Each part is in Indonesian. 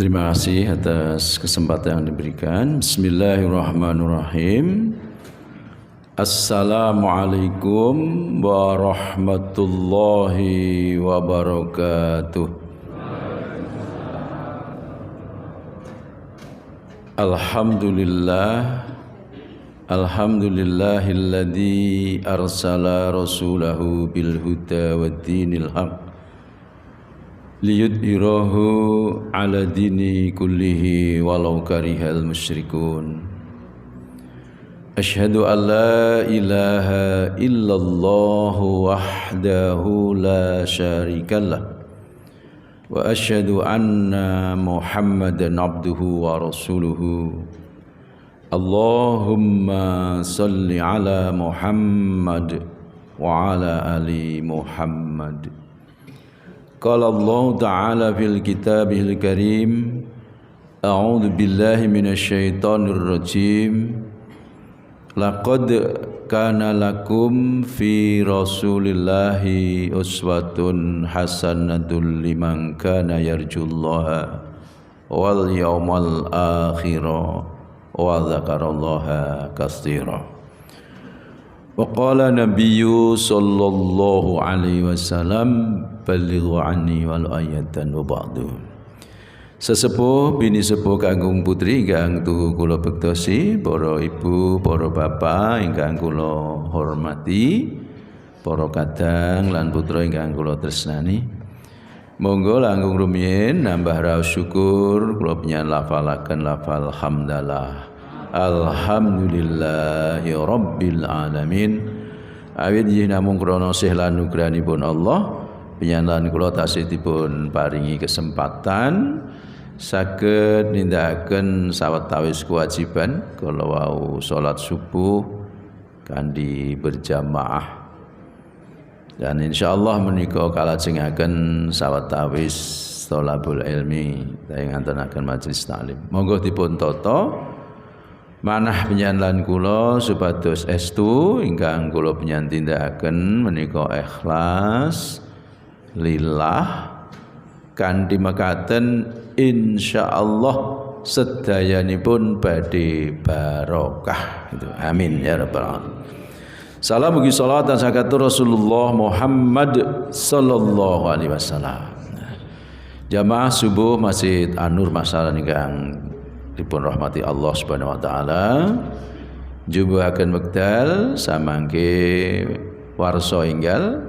Terima kasih atas kesempatan yang diberikan. Bismillahirrahmanirrahim. Assalamualaikum warahmatullahi wabarakatuh. Alhamdulillahilladzi arsala rasulahu bil huda waddinil haq liyudhhirahu ala dini kullihi walau karihal musyrikun. Asyhadu an la ilaha illallah wahdahu la syarikalah wa asyhadu anna Muhammadan abduhu wa rasuluhu. Allahumma salli ala Muhammad wa ala ali Muhammad. Qala Allah Ta'ala fil kitabihil karim, a'udzu billahi minasy syaithanir rajim. Laqad kana lakum fi Rasulillahi uswatun hasanatun liman kana yarjullaha wal yawmal akhir wa dzakarallaha katsira. Wa qala nabiyyu sallallahu alaihi wasallam, balighu anni wal ayatan wa ba'du. Sesepuh bini sepuh kagung putri ingkang tuhu kula bektosi, para ibu, para bapak ingkang kula hormati, para kadang lan putra ingkang kula tresnani. Monggo langkung rumiyin nambah raos syukur kula panjenengan lafalaken lafal hamdalah. Alhamdulillahi rabbil alamin. Awit nggih namung krana sih lan nugrahanipun Allah, panjenengan kula taksih dipun paringi kesempatan saged nindakaken sawetawis kewajiban kala wau salat subuh kanthi berjamaah, dan insyaallah menika kalajengaken sawetawis thalabul ilmi ing ngantenaken majelis taklim. Monggo dipun tata manah panjenengan kula supados estu ingkang kula panjenengan tindakaken menika ikhlas lillah kanthi mekaten insyaallah sedayanipun badhe barokah. Amin ya rabbal alamin. Salam mugi salat dan sakatur Rasulullah Muhammad sallallahu alaihi wasallam. Jamaah subuh Masjid An-Nur masalah ingkang dipun rahmati Allah Subhanahu wa taala, jubuhaken wekdal samangke warsa enggal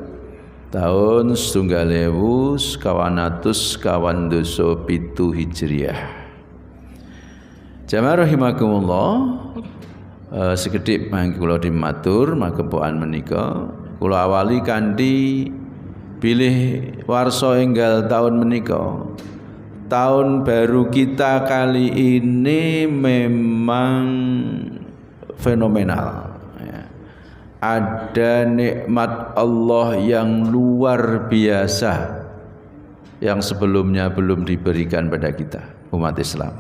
tahun 1927 Hijriah. Jamaah rahimakumullah, sekedhik mangke kula dimatur magepokan menika kula awali kanthi bilih warsa enggal tahun menika. Tahun baru kita kali ini memang fenomenal. Ada nikmat Allah yang luar biasa yang sebelumnya belum diberikan pada kita umat Islam.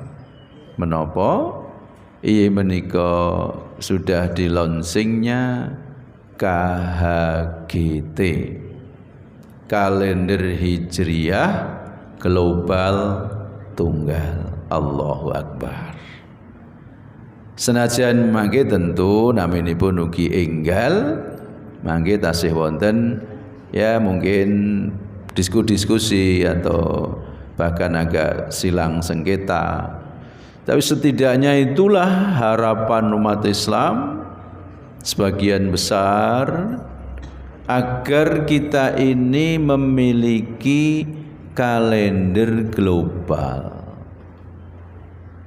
Menapa? Iya menika sudah dilonsingnya KHGT, kalender Hijriah global tunggal. Allahu Akbar. Senajan mangke tentu naminipun ugi enggal, mangke tasih wonten ya mungkin diskusi atau bahkan agak silang sengketa. Tapi setidaknya itulah harapan umat Islam sebagian besar, agar kita ini memiliki kalender global.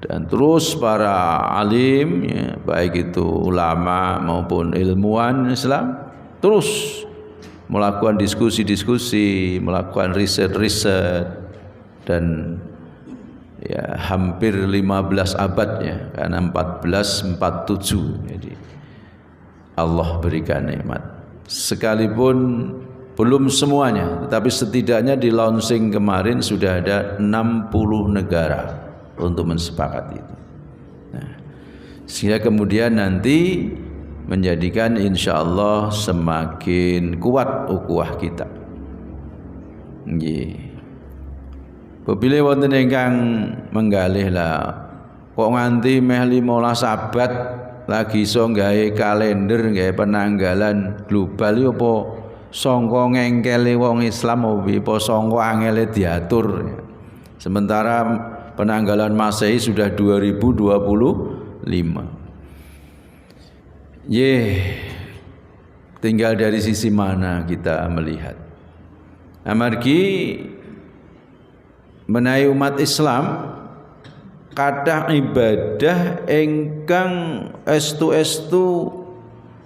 Dan terus para alim ya, baik itu ulama maupun ilmuwan Islam, terus melakukan diskusi-diskusi, melakukan riset-riset, dan ya hampir 15 abad ya, karena 1447. Jadi Allah berikan nikmat. Sekalipun belum semuanya, tetapi setidaknya di launching kemarin sudah ada 60 negara untuk mensepakati itu. Nah, sehingga kemudian nanti menjadikan insyaallah semakin kuat ukhuwah kita. Nggih. Bebile wonten ingkang menggalih lah kok nganti meh 15 abad lagi iso gawe kalender, gawe penanggalan global iki apa sangka ngengkele wong Islam apa sangka angele diatur. Sementara penanggalan Masehi sudah 2025. Tinggal dari sisi mana kita melihat. Amargi menawi umat Islam kathah ibadah ingkang estu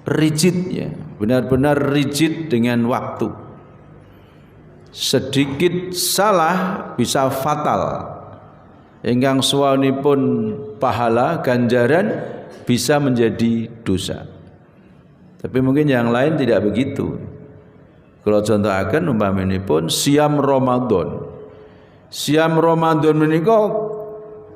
rigid ya, benar-benar rigid dengan waktu. Sedikit salah bisa fatal. Ingkang suwanipun pahala ganjaran bisa menjadi dosa. Tapi mungkin yang lain tidak begitu. Kalau contohaken umpaminipun siam Ramadan. Siam Ramadan menika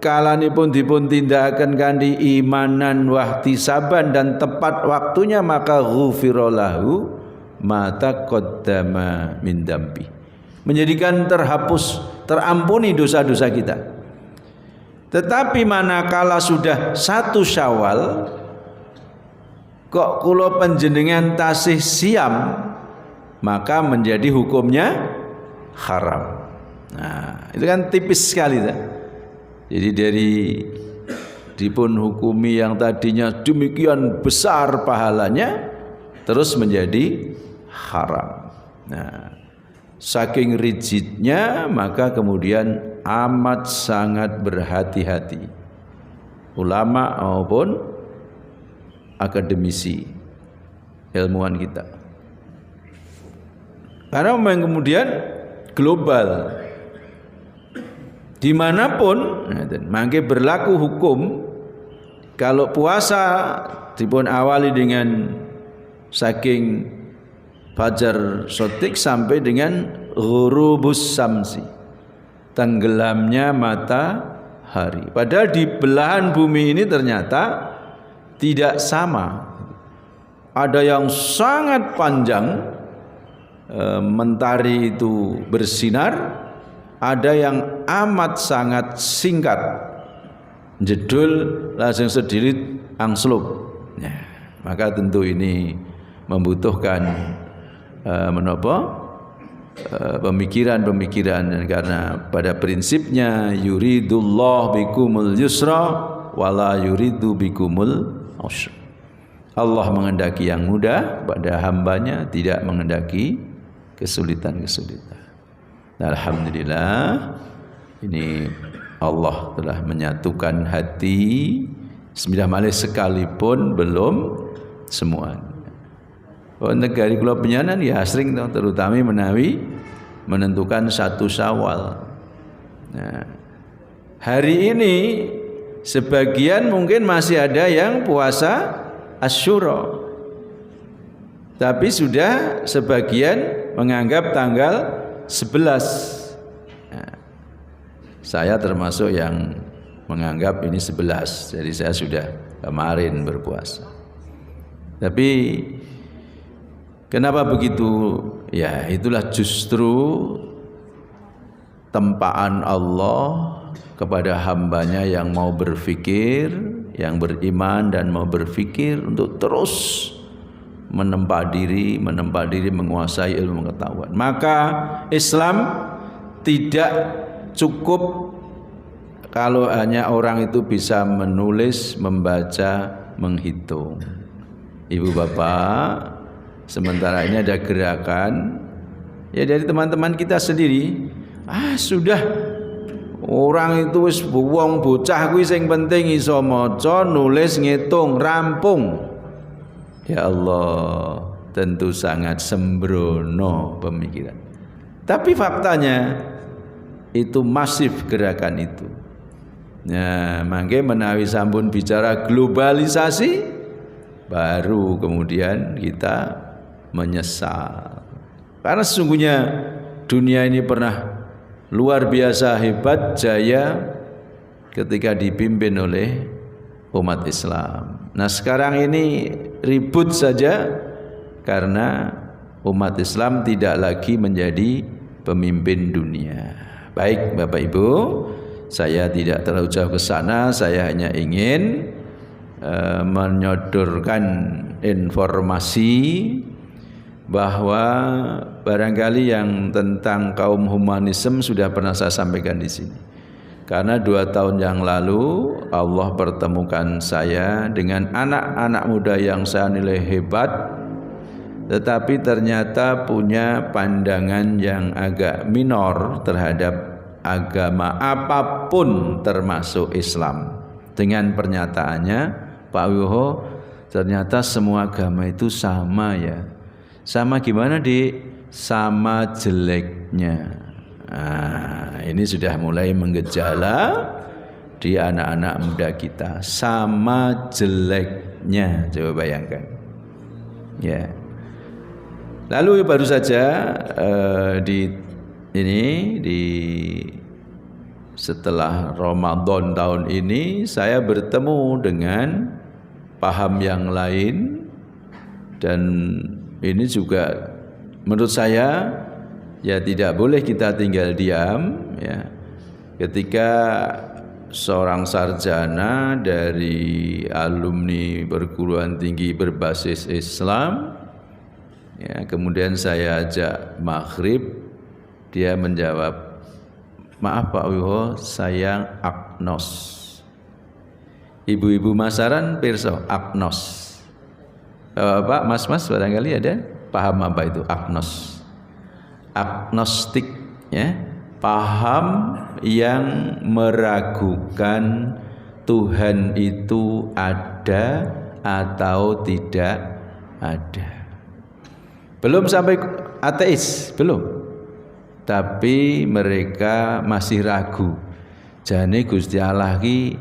kalanipun dipun tindakaken kanthi imanan wahtisaban dan tepat waktunya, maka ghufira lahu ma taqaddama min dambi. Menjadikan terhapus, terampuni dosa-dosa kita. Tetapi manakala sudah 1 Syawal kok kula panjenengan tasih siam, maka menjadi hukumnya haram. Nah, itu kan tipis sekali tak? Jadi dari dipun hukumi yang tadinya demikian besar pahalanya terus menjadi haram. Nah, saking rigidnya maka kemudian amat sangat berhati-hati ulama maupun akademisi ilmuwan kita. Karena memang kemudian global dimanapun mangke berlaku hukum kalau puasa dipun awali dengan saking fajar sotik sampai dengan ghurubus samsi, tenggelamnya matahari. Padahal di belahan bumi ini ternyata tidak sama. Ada yang sangat panjang mentari itu bersinar, ada yang amat sangat singkat, jedul langsung sedirit angsluk. Nah, maka tentu ini membutuhkan pemikiran-pemikiran, karena pada prinsipnya yuridullah bikumul yusra wala yuridu bikumul usra. Allah menghendaki yang mudah pada hambanya, tidak menghendaki kesulitan-kesulitan. Alhamdulillah, ini Allah telah menyatukan hati. Sembilan malih sekalipun belum semua. Negari kula penyanan ya asring terutama menawi menentukan 1 Syawal. Nah, hari ini sebagian mungkin masih ada yang puasa Asyura, tapi sudah sebagian menganggap tanggal 11. Nah, saya termasuk yang menganggap ini 11. Jadi saya sudah kemarin berpuasa. Tapi kenapa begitu? Ya, itulah justru tempaan Allah kepada hambanya yang mau berfikir, yang beriman dan mau berfikir untuk terus menempa diri menguasai ilmu pengetahuan. Maka Islam tidak cukup kalau hanya orang itu bisa menulis, membaca, menghitung. Ibu bapak, sementara ini ada gerakan ya dari teman-teman kita sendiri. Sudah orang itu wis wong bocah kuwi sing penting iso maca, nulis, ngitung, rampung. Ya Allah, tentu sangat sembrono pemikiran. Tapi faktanya itu masif gerakan itu. Nah, mangke menawi sampun bicara globalisasi, baru kemudian kita menyesal. Karena sesungguhnya dunia ini pernah luar biasa hebat jaya ketika dipimpin oleh umat Islam. Nah, sekarang ini ribut saja karena umat Islam tidak lagi menjadi pemimpin dunia. Baik Bapak Ibu, saya tidak terlalu jauh ke sana, saya hanya ingin menyodorkan informasi bahwa barangkali yang tentang kaum humanisme sudah pernah saya sampaikan di sini. Karena 2 tahun yang lalu Allah pertemukan saya dengan anak-anak muda yang saya nilai hebat, tetapi ternyata punya pandangan yang agak minor terhadap agama apapun termasuk Islam. Dengan pernyataannya, Pak Wiho, ternyata semua agama itu sama ya. Sama gimana sama jeleknya. Nah, ini sudah mulai menggejala di anak-anak muda kita. Sama jeleknya, coba bayangkan. Ya. Lalu baru saja setelah Ramadan tahun ini saya bertemu dengan paham yang lain, dan ini juga menurut saya ya tidak boleh kita tinggal diam ya ketika seorang sarjana dari alumni perguruan tinggi berbasis Islam ya, kemudian saya ajak maghrib, dia menjawab, maaf Pak Wiho, saya agnos. Ibu-ibu masaran pirsa agnos. Bapak, mas-mas barangkali ada paham apa itu agnos? Agnostik ya, paham yang meragukan Tuhan itu ada atau tidak ada. Belum sampai ateis, belum. Tapi mereka masih ragu. Jane Gusti Allah ki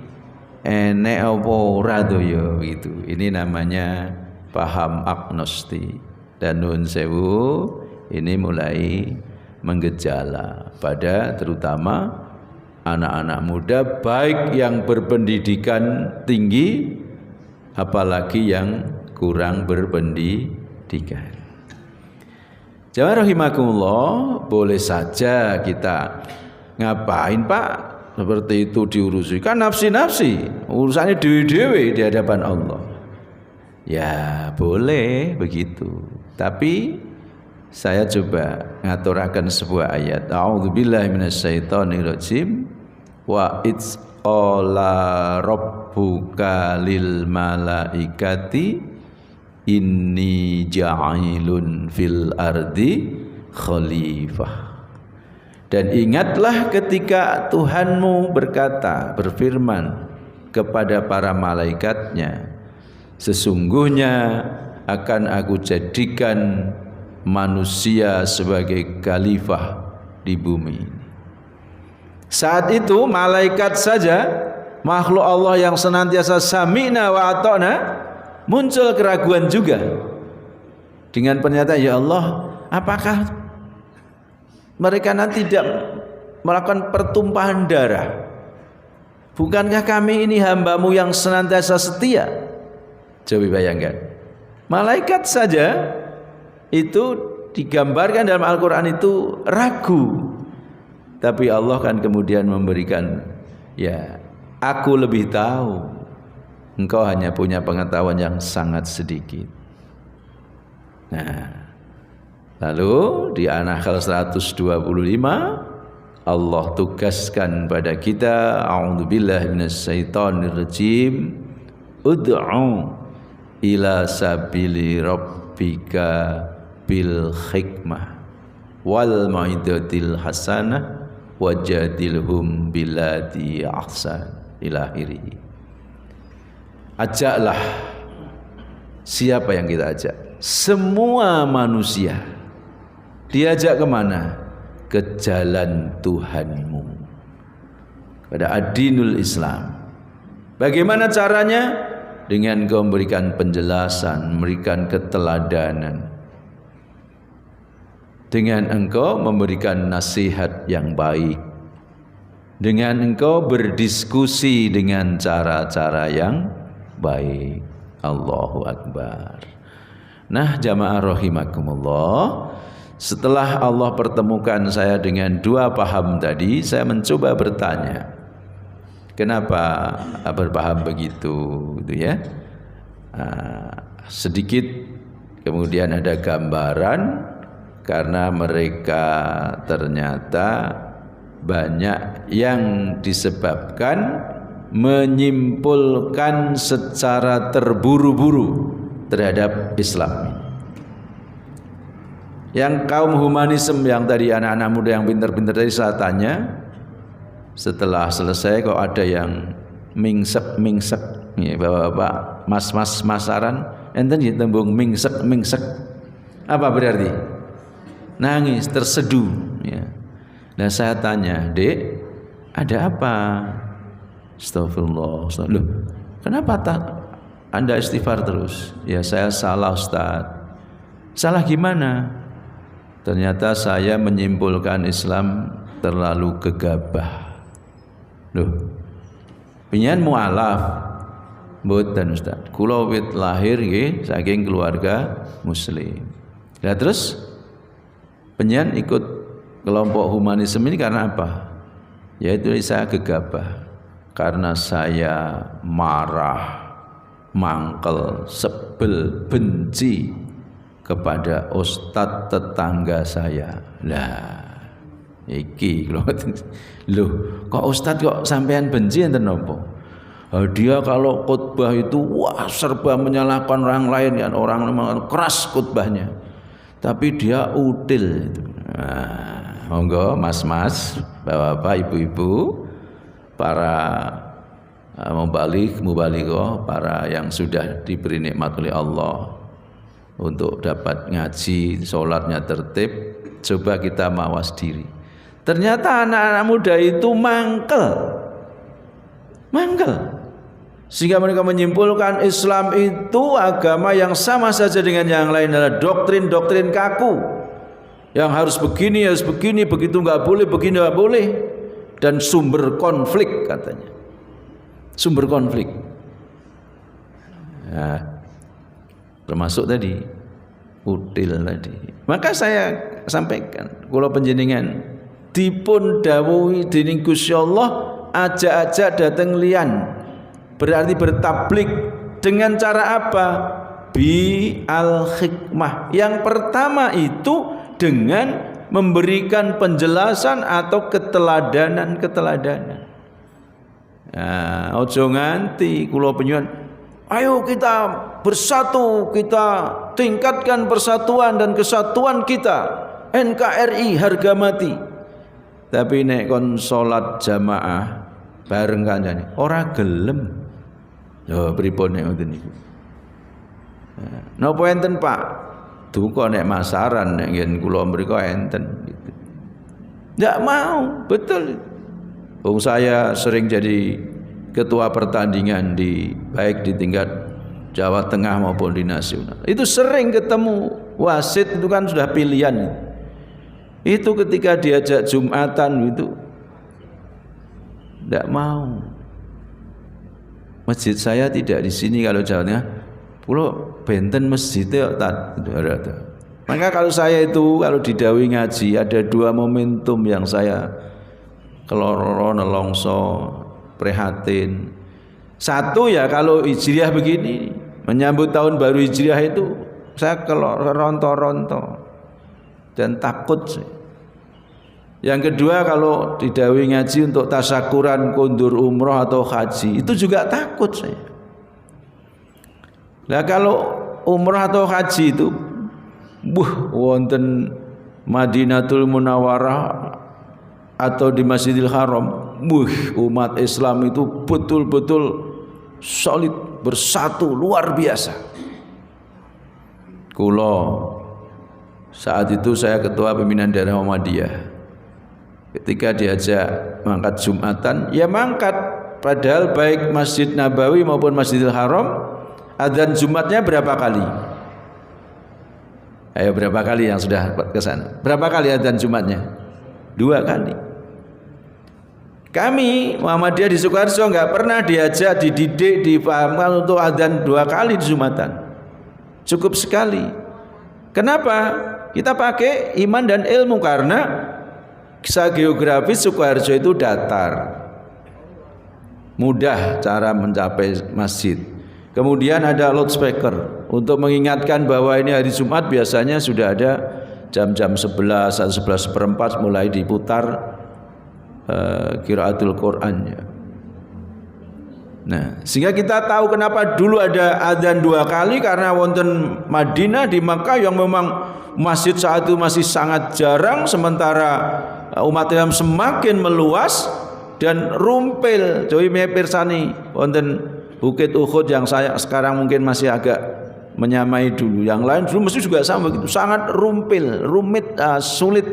enek apa ora to ya gitu. Ini namanya paham agnostik. Dan nun sewu ini mulai menggejala pada terutama anak-anak muda, baik yang berpendidikan tinggi apalagi yang kurang berpendidikan. Jamaah rahimakumullah, boleh saja kita ngapain Pak seperti itu diurusi, kan nafsi-nafsi, urusannya dewi-dewi di hadapan Allah. Ya boleh begitu, tapi saya coba ngaturakan sebuah ayat. A'udzubillahi minasyaitonirrajim. Wa itzqala rabbuka lil malaikati inni ja'ilun fil ardi khalifah. Dan ingatlah ketika Tuhanmu berfirman kepada para malaikatnya, sesungguhnya akan aku jadikan manusia sebagai khalifah di bumi ini. Saat itu malaikat saja, makhluk Allah yang senantiasa sami'na wa ata'na, muncul keraguan juga dengan pernyataan, ya Allah, apakah mereka nanti tidak melakukan pertumpahan darah? Bukankah kami ini hamba-Mu yang senantiasa setia? Coba bayangkan, malaikat saja itu digambarkan dalam Al-Quran itu ragu, tapi Allah kan kemudian memberikan, ya aku lebih tahu, engkau hanya punya pengetahuan yang sangat sedikit. Nah, lalu di An-Nahl 125 Allah tugaskan pada kita, a'udzubillahi minasyaitonirrajim, ud'u ila sabili rabbika bil hikmah wal mau'izatil hasanah wajadilhum billati ahsan ila akhirih. Ajaklah, siapa yang kita ajak? Semua manusia diajak kemana? Ke jalan Tuhanmu, pada ad-dinul Islam. Bagaimana caranya? Dengan engkau memberikan penjelasan, memberikan keteladanan, dengan engkau memberikan nasihat yang baik, dengan engkau berdiskusi dengan cara-cara yang baik. Allahu Akbar. Nah, jamaah rahimakumullah, Setelah Allah pertemukan saya dengan dua paham tadi, saya mencoba bertanya, kenapa berpaham begitu, gitu ya? Sedikit kemudian ada gambaran, karena mereka ternyata banyak yang disebabkan menyimpulkan secara terburu-buru terhadap Islam. Yang kaum humanisme yang tadi anak-anak muda yang pintar-pintar tadi saya tanya, setelah selesai kok ada yang mingsek ya, bapak-bapak, mas-mas masaran, enten ya tembung mingsek. Apa berarti? Nangis, terseduh ya. Nah saya tanya, Dek, ada apa? Astagfirullah. Loh, kenapa Anda istighfar terus? Ya saya salah, Ustaz. Salah gimana? Ternyata saya menyimpulkan Islam terlalu gegabah. Loh, pinyan mualaf mboten Ustaz. Kula wit lahir nggih saking keluarga muslim. Lah terus penyan ikut kelompok humanisme ini karena apa? Yaitu saya gegabah. Karena saya marah, mangkel, sebel, benci kepada ustadz tetangga saya. Lah iki loh, kok ustadz kok sampean benci enten napa? Dia kalau khutbah itu wah serba menyalahkan orang lain kan, orang memang keras khutbahnya. Tapi dia util itu. Nah, monggo mas-mas, bapak-bapak, ibu-ibu, para mubalighah, para yang sudah diberi nikmat oleh Allah untuk dapat ngaji, sholatnya tertib, coba kita mawas diri. Ternyata anak-anak muda itu mangkel, sehingga mereka menyimpulkan Islam itu agama yang sama saja dengan yang lain, adalah doktrin-doktrin kaku, yang harus begini, begitu nggak boleh, begini nggak boleh, dan sumber konflik katanya, sumber konflik. Nah, termasuk tadi util tadi. Maka saya sampaikan, kula panjenengan dipun dawuhi dening Gusti Allah, ajak-ajak dateng liyan, berarti bertablik dengan cara apa? Bi al hikmah. Yang pertama itu dengan memberikan penjelasan atau keteladanan. Nah, ojo nganti kula penyuwun, ayo kita bersatu, kita tingkatkan persatuan dan kesatuan kita, NKRI harga mati. Tapi nek kon salat jamaah bareng kancane ora gelem. Yo pripun nek ngoten niku? Napa enten Pak? Duka nek masaran nek ngen kula mriko enten gitu. Ndak mau, betul. Wong saya sering jadi ketua pertandingan baik di tingkat Jawa Tengah maupun di nasional. Itu sering ketemu wasit, itu kan sudah pilihan. Itu ketika diajak Jumatan itu tidak mau. Masjid saya tidak di sini, kalau Jawa Tengah pulau benten masjidnya ada. Maka kalau saya itu kalau didawuhi ngaji ada dua momentum yang saya keloro nelongso prihatin. Satu ya kalau Hijriah begini, menyambut tahun baru Hijriah itu saya ronto-ronto dan takut. Yang kedua kalau didawuhi ngaji untuk tasyakuran kundur umroh atau haji, itu juga takut saya. Nah kalau umroh atau haji itu wonten Madinatul Munawwarah atau di Masjidil Haram, umat Islam itu betul-betul solid, bersatu, luar biasa. Kulo saat itu saya ketua pimpinan daerah Muhammadiyah. Ketika diajak mangkat Jumatan, ya mangkat. Padahal baik Masjid Nabawi maupun Masjidil Haram, adzan Jumatnya berapa kali? Ayo berapa kali yang sudah ke sana? Berapa kali adzan Jumatnya? 2 kali. Kami Muhammadiyah di Sukoharjo nggak pernah diajak, dididik, dipahamkan untuk adzan 2 kali di Jumatan. Cukup sekali. Kenapa? kita pakai iman dan ilmu karena secara geografis Sukoharjo itu datar, mudah cara mencapai masjid. Kemudian ada loudspeaker untuk mengingatkan bahwa ini hari Jumat, biasanya sudah ada jam-jam 11 atau 11:04 mulai diputar qiraatul Quran ya. Nah, sehingga kita tahu kenapa dulu ada adzan 2 kali, karena wonten Madinah di Makkah yang memang masjid saat itu masih sangat jarang, sementara umat Islam semakin meluas dan rumpil. Jowi pirsani wonten Bukit Uhud yang saya sekarang mungkin masih agak menyamai dulu. Yang lain dulu mesti juga sama begitu, sangat rumpil, rumit, sulit.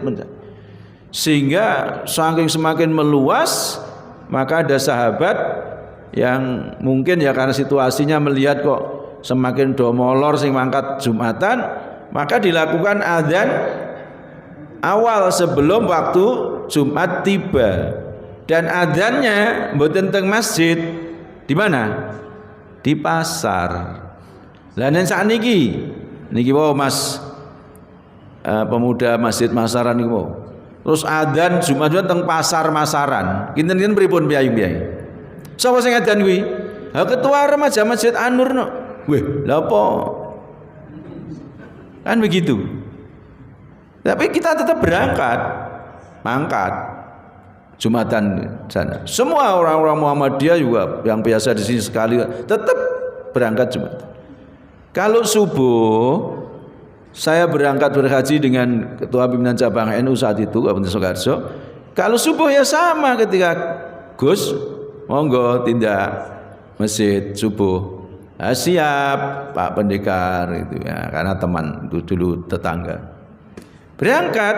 Sehingga saking semakin meluas, maka ada sahabat yang mungkin ya karena situasinya melihat kok semakin domolor sing mangkat Jumatan, maka dilakukan adzan awal sebelum waktu Jumat tiba. Dan adzannya mboten teng masjid. Di mana? Di pasar. Lah nen sakniki niki wae Mas pemuda Masjid Masaran niku wae. Terus adzan Jumat teng pasar Masaran. Kinten-kinten pripun piyai-piyai? Sapa sing adzan kuwi? Ha ketua remaja Masjid An-Nur no. Weh, lha apa? Kan begitu. Tapi kita tetap berangkat, mangkat Jumatan sana. Semua orang-orang Muhammadiyah juga yang biasa di sini sekali tetap berangkat Jumatan. Kalau subuh saya berangkat berhaji dengan ketua pimpinan cabang NU saat itu Kabupaten Sukoharjo. Kalau subuh ya sama, ketika Gus monggo tindak masjid subuh. Siap Pak Pendekar itu ya, karena teman itu dulu tetangga. Berangkat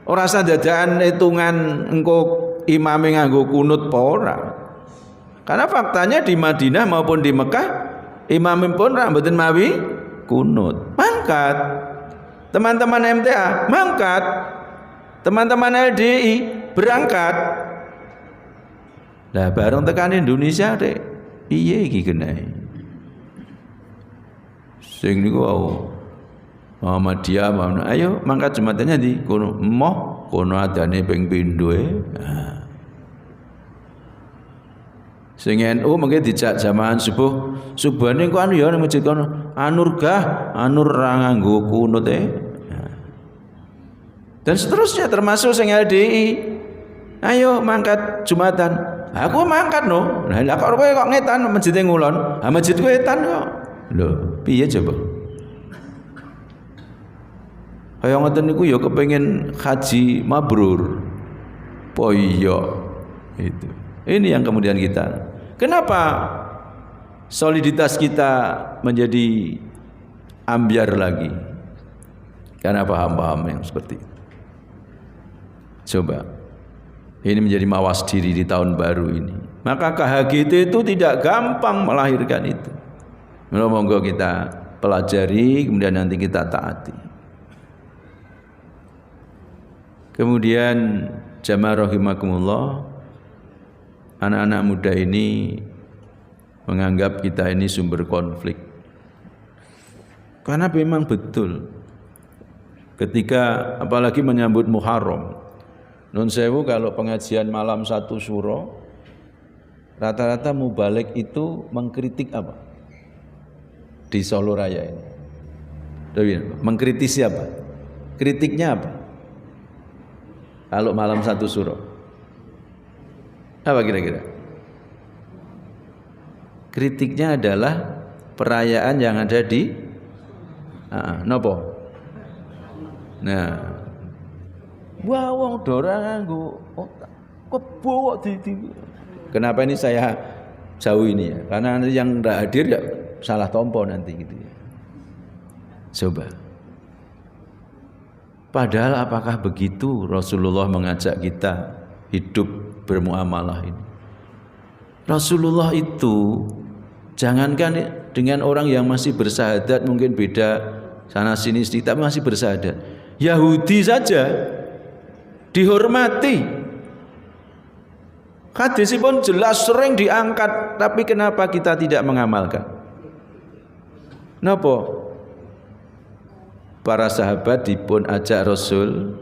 ora sadadaan hitungan engko imame nganggo kunut apa ora. Karena faktanya di Madinah maupun di Mekah imam pun ra mboten mawi kunut. Mangkat. Teman-teman MTA mangkat. Teman-teman LDI berangkat. Lah bareng tekan Indonesia dek. Piye iki genahe? Sing niku wau Muhammadiyah, ayo mangkat Jumatannya di kono, moh kono adane ping pindho e. Sing NU mengke dijak jamaah subuh, subuhane kok anu ya ning masjid kono. Anur gah, anur ra nganggo kunut e. Dan seterusnya termasuk sing LDI. Ayo mangkat Jumatan. Aku mangkat no. Lah kok kowe kok ngetan masjid ngulon. Ha masjid kowe etan kok. Lho, piye coba? Kaya ngoten niku ya kepengin haji mabrur. Po iya. Itu. Ini yang kemudian kita. Kenapa soliditas kita menjadi ambyar lagi? Karena paham-paham yang seperti itu. Coba. Ini menjadi mawas diri di tahun baru ini. Maka KHGT itu tidak gampang melahirkan itu. Monggo kita pelajari, kemudian nanti kita taati. Kemudian jamaah rahimakumullah, anak-anak muda ini menganggap kita ini sumber konflik. Karena memang betul. Ketika apalagi menyambut Muharram, Nun sewu kalau pengajian malam 1 Syuro, rata-rata mubalik itu mengkritik apa? Di Solo Raya ini. Mengkritisi apa? Kritiknya apa? Kalau malam 1 Syuro. Apa kira-kira? Kritiknya adalah perayaan yang ada di nopo? Nah, wah wong dora nganggo kebo kok di. Kenapa ini saya jauh ini ya? Karena nanti yang tidak hadir ya salah tompo nanti gitu ya. Coba. Padahal apakah begitu Rasulullah mengajak kita hidup bermuamalah ini? Rasulullah itu jangankan dengan orang yang masih bersahadat, mungkin beda sana sini sedikit tapi masih bersahadat. Yahudi saja dihormati. Hadisipun jelas sering diangkat, tapi kenapa kita tidak mengamalkan? Napa? para sahabat dipun ajak Rasul,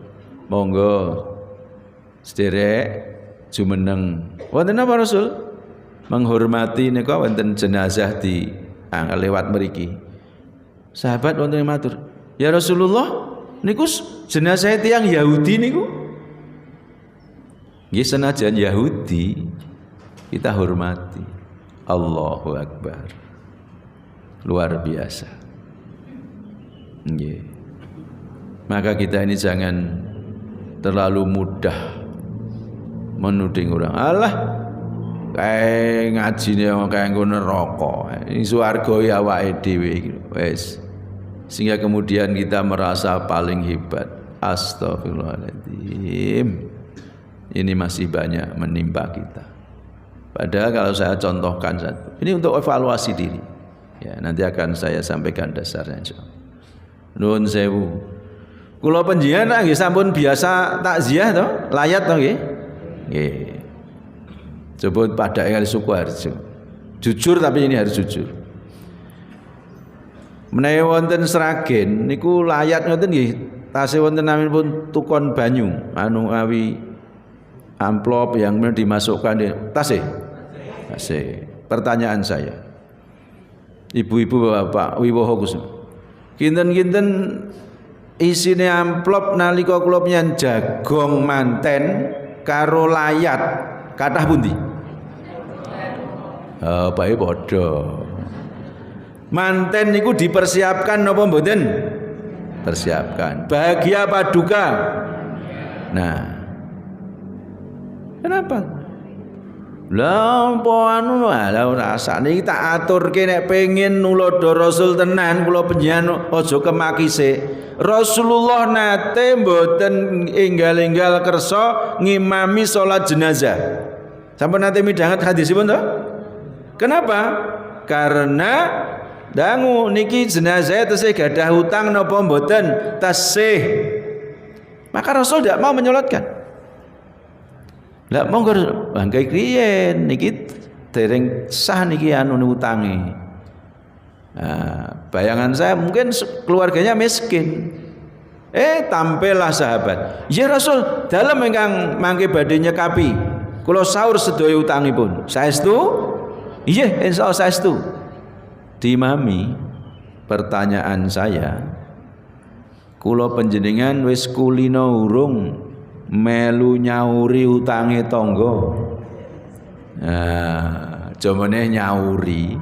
monggo sederek jumeneng. Wonten apa Rasul? Menghormati nika wonten jenazah di lewat mriki. Sahabat wonten matur, "Ya Rasulullah, niku jenazah tiyang Yahudi niku." Nggih senajan Yahudi kita hormati. Allahu Akbar. Luar biasa. Nggih. Maka kita ini jangan terlalu mudah menuding orang. Alah, kae ngajine kae nggo neraka. Ing swarga ya awake dhewe iki. Wis. Sehingga kemudian kita merasa paling hebat. Astagfirullahaladzim. Ini masih banyak menimpa kita. Padahal kalau saya contohkan satu, ini untuk evaluasi diri. Ya, nanti akan saya sampaikan dasarnya insyaallah. Nuwun sewu. Kula panjenengan nggih sampun biasa takziah to, layat to nggih? Nggih. Coba padake kali Sukoharjo. Jujur tapi ini harus jujur. Menawi wonten Sragen niku layat ngoten nggih, tasih wonten naminipun tukon banyu, anu awi amplop yang dimasukkan di tasih. Tasih. Pertanyaan saya, ibu-ibu bapak wiwoho kusum, kinten-kinten isine amplop nalika kula nyen jagong manten karo layat kathah pundi? Bae padha. Manten niku dipersiapkan napa mboten? Persiapkan. Bahagia apa duka? Nah, kenapa? Lah apa anu lah rasane iki tak aturke nek pengin nulodo Rasul tenan kula panjenengan aja kemaki sik. Rasulullah nate mboten enggal-enggal kersa ngimami salat jenazah. Sampun nate midhanget hadisipun to? Kenapa? Karena dangu niki jenazah tesih gadah hutang napa mboten? Tasih. Maka Rasul tidak mau menyolatkan. Lah monggo bangkai kriyen niki dereng sah niki anu utange. Nah, bayangan saya mungkin keluarganya miskin. Tampillah sahabat. Ya Rasul, dalem ingkang mangke badhe nyekapi. Kula sahur sedaya utangipun. Saestu? Iya, insyaallah saestu. Dimami pertanyaan saya, kula panjenengan wis kulina urung melu nyauri utange tangga. Nah, jomene nyauri.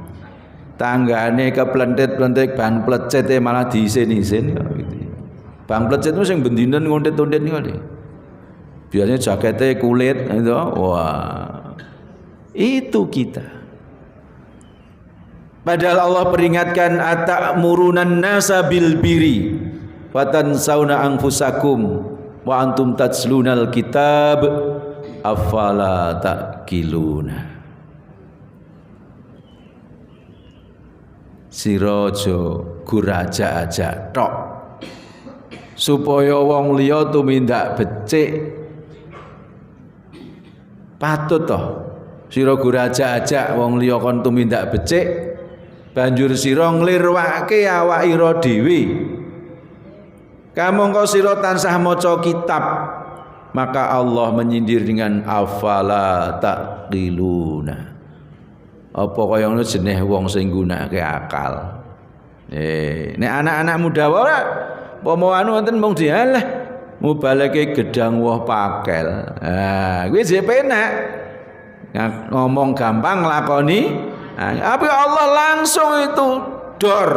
Tanggane keplentet-plentet bang plecete malah diisin-isin kok gitu. Bang plecet itu sing bendinen ngondet-ondet niku lho. Biasanya jakete kulit itu. Wah. Itu kita. Padahal Allah peringatkan atamurun nasa bil biri wa tansawna anfusakum wa antum tatslunal kitab afala taqiluna. Siraja guraja-aja tok supaya wong liya tumindak becik. Patut toh sira guraja-aja wong liya kon tumindak becik, banjur sira nglirwake awakira dhewe. Kamangka sira tansah maca kitab, maka Allah menyindir dengan afala taqiluna. Apa kaya ngono jenenge wong sing nggunakake akal. Nek anak-anak muda wae pomo anu wonten mung dialah mubalake gedang woh pakel. Kuwi jek penak. Ngomong gampang nglakoni, tapi Allah langsung itu dor.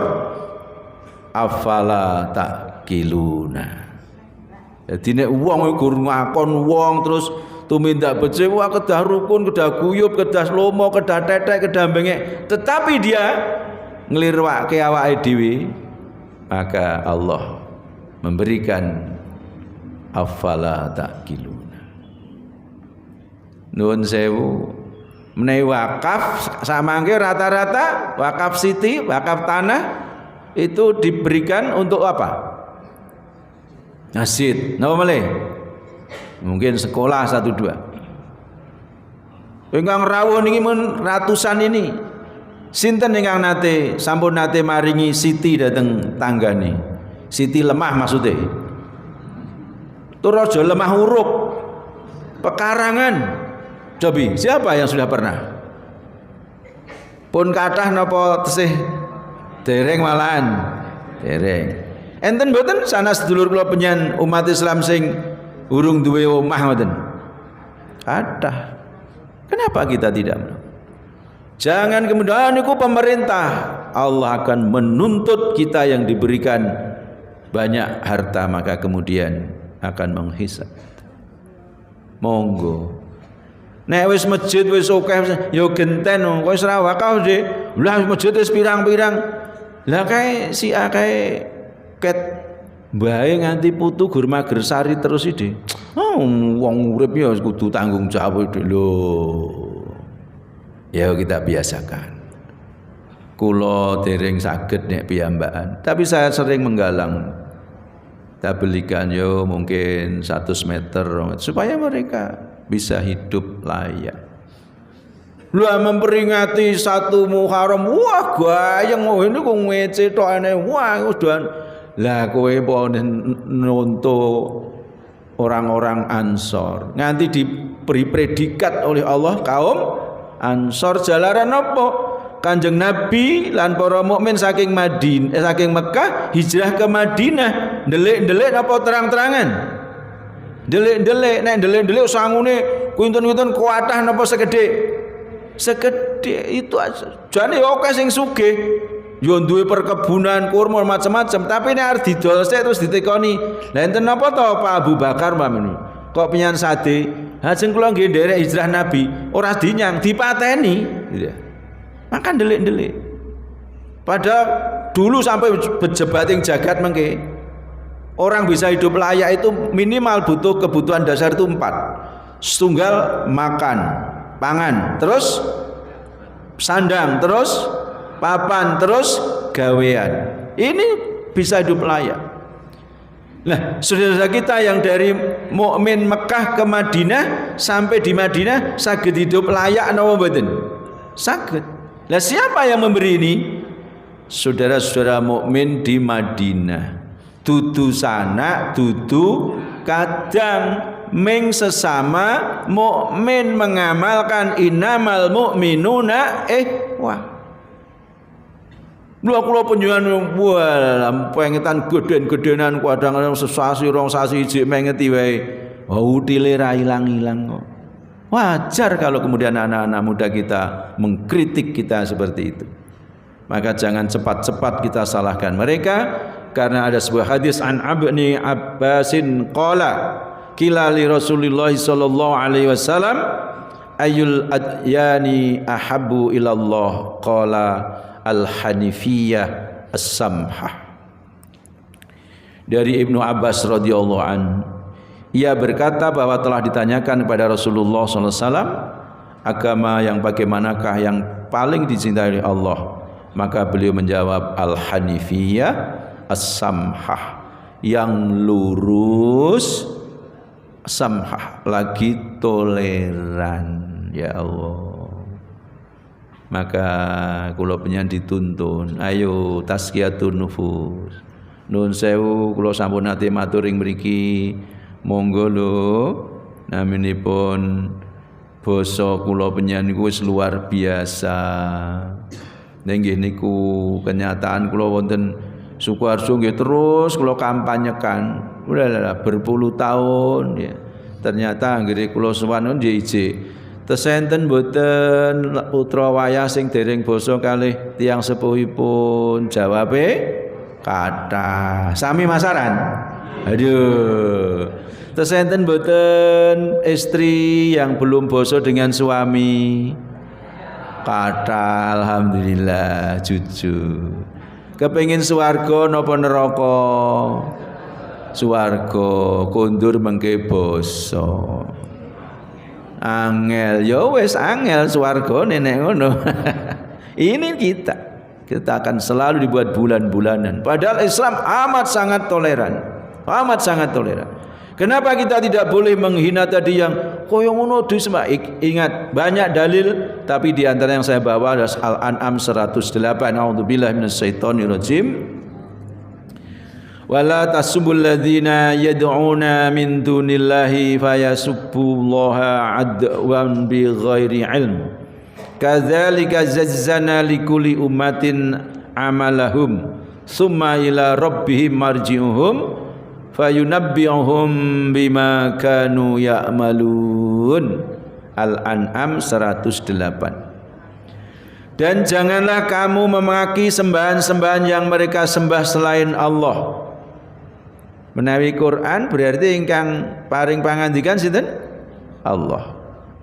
Afala taqiluna. Jadi nek wong iku ngakon wong terus tumindak becik, wah kedah rukun, kedah guyub, kedah lomo, kedah tetek, kedah bengek, tetapi dia nglirwake awake dhewe, maka Allah memberikan afala taqiluna. Nuwun sewu, menawi wakaf samangke rata-rata wakaf siti, wakaf tanah itu diberikan untuk apa? Masjid, napa malih? Mungkin sekolah 1-2. Ingkang rawuh niki mun ratusan ini. Sinten ingkang nate sampun nate maringi siti dhateng tanggane? Siti lemah maksudnya. Tur aja lemah huruf. Pekarangan. Cobi, siapa yang sudah pernah? Pun kathah napa tesih dereng malahan? Dereng. Enten mboten sanes sedulur kula penyen umat Islam sing urung duwe omah ngoten? Kathah. Kenapa kita tidak? Jangan kemudian niku pemerintah, Allah akan menuntut kita yang diberikan banyak harta maka kemudian akan menghisab. Monggo. Nek wis masjid wis akeh ya genten kowe wis ra wakaf sih. Lah masjid wis pirang-pirang. Lah kae si akae ket bae nganti putu gur mager sari terus iki. Wong urip ya kudu tanggung jawab lho. Ya kita biasakan. Kula dereng saged nek piyambakan, tapi saya sering menggalang. Kita belikan yo mungkin 100 meter supaya mereka bisa hidup layak. Lu memperingati 1 Muharram, wah gayeng ini kok ngece tokane, wah udah lah kowe nuntuk orang-orang Ansor nganti diberi predikat oleh Allah kaum Ansor jalaran apa? Kanjeng Nabi lan para mukmin saking saking Mekah hijrah ke Madinah, ndelik-ndelik apa terang-terangan? Ndelik-ndelik, nek ndelik-ndelik sangune kuintun-kuintun kuatah napa segede? Segede itu jane oke sing sugih. Yo duwe perkebunan kurma macam-macam, tapi nek arep didol sik terus ditekoni. Lah enten napa to Pak Abu Bakar pamene? Kok penyan sate? Hajeng kula nggih nderek hijrah Nabi, ora dinyang, dipateni. Gitu. Makan delik-delik. Padahal dulu sampai bejebating jagat mengke orang bisa hidup layak itu minimal butuh kebutuhan dasar itu 4. Setunggal makan, pangan, terus sandang, terus papan, terus gawean. Ini bisa hidup layak. Nah, saudara kita yang dari mukmin Mekah ke Madinah sampai di Madinah saged hidup layak napa mboten? Saged. Lah siapa yang memberi ini? Saudara-saudara mukmin di Madinah. Dudu sanak, dudu kadang ming sesama mukmin mengamalkan innamal mu'minuna wah. Lha kula panjenengan wah pengetan geden-gedenan kadang-kadang sesasi rong sasi ijik mengeti wae. Utile ra ilang-ilang kok. Wajar kalau kemudian anak-anak muda kita mengkritik kita seperti itu. Maka jangan cepat-cepat kita salahkan mereka, karena ada sebuah hadis an Ibnu Abbasin qala qila li Rasulillah sallallahu alaihi wasallam ayyul adyani ahabbu ilallah qala al-hanifiyah as-samhah. Dari Ibnu Abbas radhiyallahu anhu, ia berkata bahwa telah ditanyakan kepada Rasulullah SAW, agama yang bagaimanakah yang paling dicintai oleh Allah? Maka beliau menjawab al-hanifiyah as-samhah, yang lurus, samhah lagi toleran. Ya Allah, maka kula penyen dituntun, ayo tazkiyatun nufus. Nun sewu kula sampun nate matur ing mriki. Monggo lho naminipun basa kula penyen niku wis luar biasa. Nggih niku kenyataan kula wonten Sukoharjo nggih terus kula kampanyekan. Udah berpuluh tahun ya. Ternyata anggere kula sowan nggih ijik. Tesenten mboten putra wayah sing dereng basa kalih tiyang sepuhipun. Jawabe kathah. Sami masaran. Aduh. Tesenten boten istri yang belum boso dengan suami. Kata alhamdulillah jujur. Kepengin swarga napa neraka? Swarga, kondur mengke boso. Angel, ya wis angel swarga nenek ngono. Ini kita akan selalu dibuat bulan-bulanan. Padahal Islam amat sangat toleran. Amat sangat toleran. Kenapa kita tidak boleh menghina tadi yang koyo ngono disembah? Ingat banyak dalil, tapi di antara yang saya bawa adalah Al-An'am 108. A'udzubillahi minasyaitonir rajim. wala tasubul ladzina yad'una min dunillahi fayasubbullaha adwan bighairi ilm kadzalika zazzana likulli ummatin amalahum summa ila rabbihim marji'uhum fayunabbi'uhum bima kanu ya'malun. Al-An'am 108. Dan janganlah kamu memaki sembahan-sembahan yang mereka sembah selain Allah. Menawi Quran berarti ingkang paring pangandikan sinten? Allah.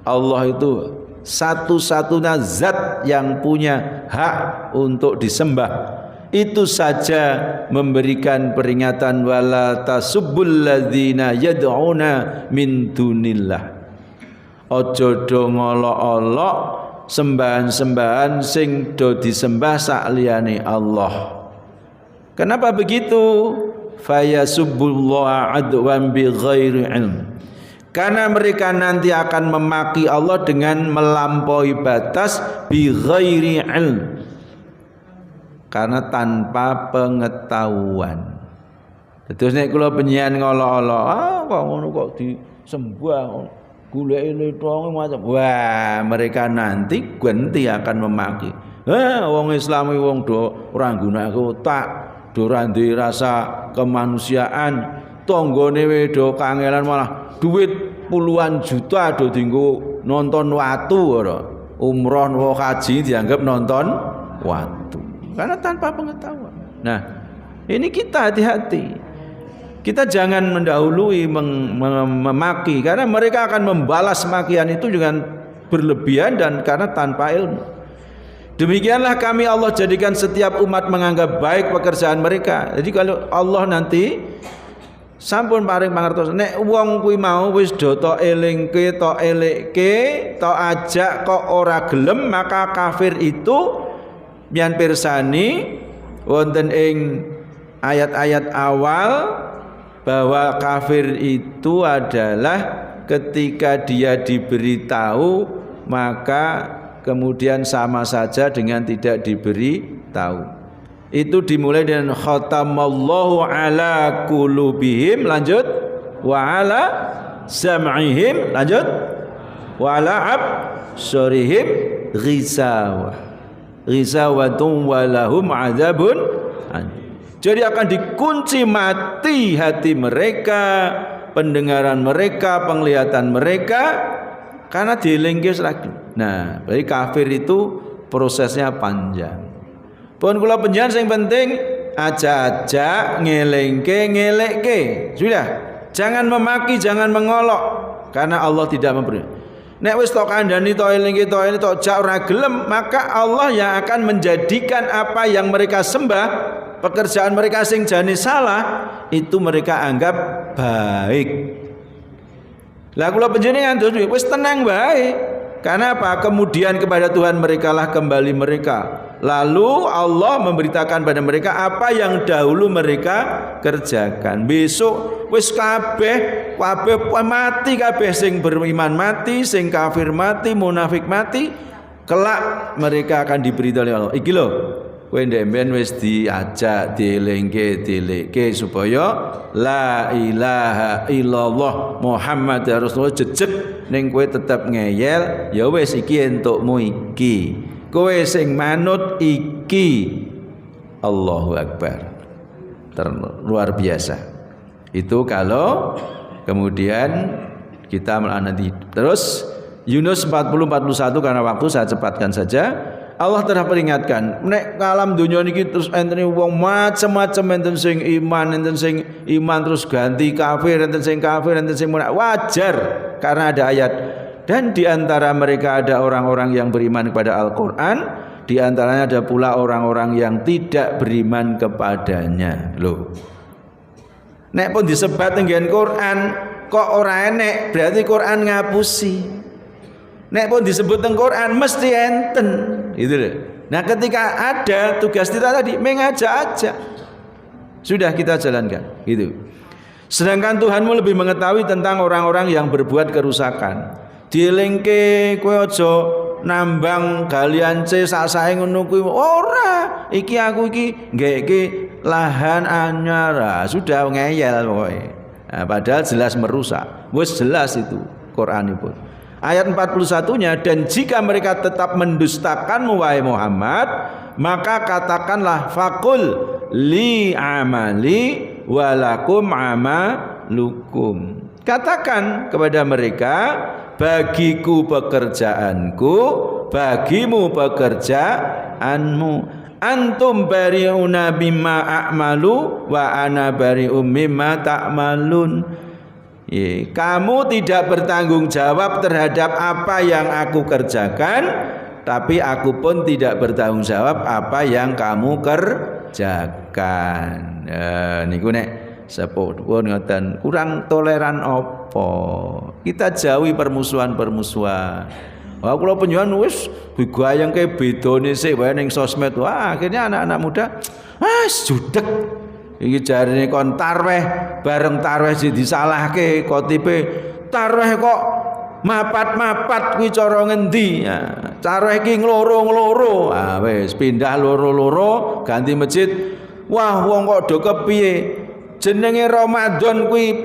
Allah itu satu-satunya zat yang punya hak untuk disembah. Itu saja memberikan peringatan wala tasubbul ladzina yad'una min dunillah. Aja do ngolok-olok sembahan-sembahan sing do disembah sakliyane Allah. Kenapa begitu? Fayasubbullaha adwan bighairi ilm. Karena mereka nanti akan memaki Allah dengan melampaui batas bighairi ilm. Karena tanpa pengetahuan. Terus nek kula penyian ngolok-olok, kok ngono kok disembah golek letong macam. Wah, mereka nanti ganti akan memaki. Wong Islam wong do ora nggunakake otak, do ora duwe rasa kemanusiaan, tanggane wedo kangelan malah duit puluhan juta do dienggo nonton watu ora. Umroh wa haji dianggap nonton watu. Karena tanpa pengetahuan. Nah, ini kita hati-hati. Kita jangan mendahului memaki karena mereka akan membalas makian itu dengan berlebihan dan karena tanpa ilmu. Demikianlah kami Allah jadikan setiap umat menganggap baik pekerjaan mereka. Jadi kalau Allah nanti sampun paring pangertos nek wong kuwi mau wis do tok elingke tok elekke tok ajak kok ora gelem maka kafir itu mian pirsani wonten ing ayat-ayat awal bahwa kafir itu adalah ketika dia diberitahu maka kemudian sama saja dengan tidak diberi tahu. Itu dimulai dengan khatamallahu ala qulubihim, lanjut wa ala sam'ihim, lanjut wa ala absarihim ghishawatun wa lahum adzabun. Jadi akan dikunci mati hati mereka, pendengaran mereka, penglihatan mereka karena dilengke lagi. Nah, bagi kafir itu prosesnya panjang. Pun kula penjen sing penting aja-aja ngelengke. Sudah. Jangan memaki, jangan mengolok karena Allah tidak memberi. Nek wis tok kandhani tok elingi tok ini tok jak ora gelem, maka Allah yang akan menjadikan apa yang mereka sembah, pekerjaan mereka sing jane salah, itu mereka anggap baik. Lah kula panjenengan wis tenang baik. Karena apa? Kemudian kepada Tuhan mereka lah kembali mereka. Lalu Allah memberitakan pada mereka apa yang dahulu mereka kerjakan. Besok wis kabeh mati kabeh, sing beriman mati, sing kafir mati, munafik mati. Kelak mereka akan diberitahu oleh Allah. Iki lho, kowe ndemben wis diajak dilengke supaya la ilaha illallah Muhammad Rasulullah jejeg ning kowe tetep ngeyel, ya wis iki entukmu iki. Kowe sing manut iki. Allahu Akbar. Luar biasa. Itu kalau kemudian kita nanti terus Yunus 40-41 karena waktu saya cepatkan saja. Allah telah peringatkan, nek alam dunia niki terus enten wong macam-macam, enten sing iman terus ganti kafir, enten sing kafir, enten sing munafik. Wajar karena ada ayat. Dan di antara mereka ada orang-orang yang beriman kepada Al-Qur'an, di antaranya ada pula orang-orang yang tidak beriman kepadanya. Loh. Nek pun disebat nggen Quran kok ora enek, berarti Quran ngapusi. Nek pun disebut teng Quran mesti enten, gitu loh. Nah, ketika ada tugas kita tadi mengajak aja. Sudah kita jalankan, gitu. Sedangkan Tuhanmu lebih mengetahui tentang orang-orang yang berbuat kerusakan. Dielingke kowe aja nambang galian C sak-sake ngono kuwi. Ora, iki aku iki nggeke lahan anyar. Sudah ngeyel pokoknya. Nah, padahal jelas merusak. Wes jelas itu Quranipun. Ayat 41-nya, dan jika mereka tetap mendustakanmu wahai Muhammad, maka katakanlah faqul li amali walakum amalukum. Katakan kepada mereka, bagiku pekerjaanku, bagimu pekerjaanmu. Antum bari'una bimma a'malu wa ana bari'um mimma ta'malun. Kamu tidak bertanggung jawab terhadap apa yang aku kerjakan, tapi aku pun tidak bertanggung jawab apa yang kamu kerjakan. Niku nek sepuh pun ngoten, kurang toleran apa? Kita jauhi permusuhan-permusuhan. Wah, kula penjuan wis digayangke bedone sik wae ning sosmed. Wah, akhirnya anak-anak muda judeg. Iki jarine kon tarweh, bareng tarweh sing disalahke khotibe. Tarweh kok mapat-mapat kuwi cara ngendi? Nah, tarweh iki ngloro-ngloro. Ah wis pindah loro-loro ganti masjid. Wah, wong kok do kepiye? Jenenge Ramadan kuwi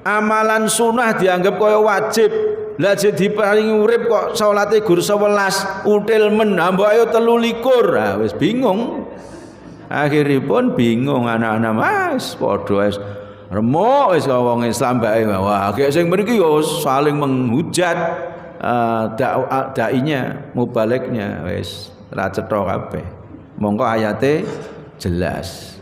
amalan sunah dianggap kaya wajib. Lah jek diparingi urip kok salate gur 11, util men, mbok ayo 23. Ah wis bingung. Akhiripun bingung anak-anak mas padha wis remuk wis wong Islam bae. Wah, gek sing mriki yo saling menghujat dainya, mubaliknya wis ra cetha kabeh. Monggo ayate jelas.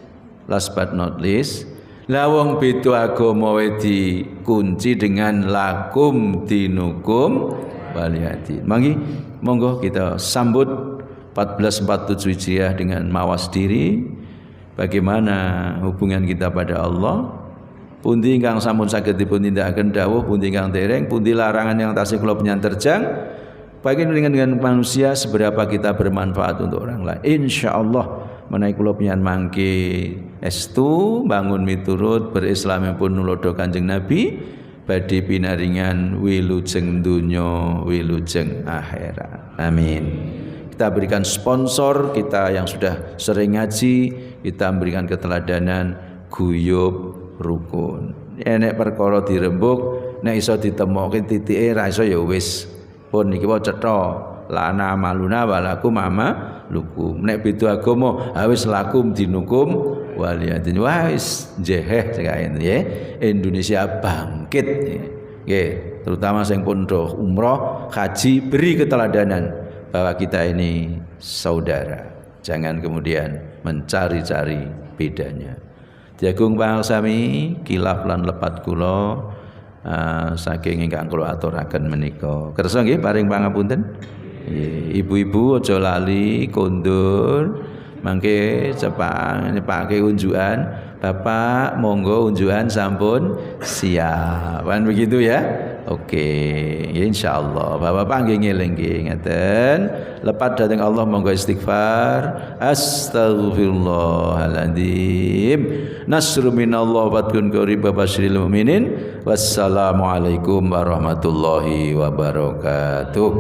Last but not least, lah wong beda agama wae dikunci dengan lakum dinukum waliyadin. Monggo kita sambut 1447 Hijriah dengan mawas diri. Bagaimana hubungan kita pada Allah? Pundi ingkang sampun saged dipun tindakaken dawuh, pundi ingkang dereng, pundi larangan yang tasih kula penyanterjang. Bagaimana dengan manusia, seberapa kita bermanfaat untuk orang lain. Insyaallah menawi kula penyan mangke estu bangun miturut berislamipun nulodo Kanjeng Nabi badhe pinaringan wilujeng donya wilujeng akhirat. Amin. Kita berikan sponsor kita yang sudah sering ngaji, kita berikan keteladanan guyub rukun. Enek perkara dirembuk, nek iso ditemokke titike ra iso ya wis. Pun niki wae cetha, lana maluna walakum amalukum. Nek beda agama, wis lakum dinukum waliyadin. Wis jeheh sekaen ya. Indonesia bangkit. Nggih, terutama sing pun umroh, haji, beri keteladanan bahwa kita ini saudara. Jangan kemudian mencari-cari bedanya. Jagung pangsami kilaf lan lepat kula saking ingkang kula aturaken menika. Kersa nggih paring pangapunten. Ibu-ibu aja lali kondur mangke nyepake unjukan. Bapak monggo unjukan sampun siap. Kan begitu ya? Oke, ya insyaallah. Bapak-bapak nggih ngeling nggih ngeten. Lepat dhateng Allah monggo istighfar. Astaghfirullahaladzim. Nasru minallah wa fathun qarib wa basyiril mu'minin. Wassalamualaikum warahmatullahi wabarakatuh.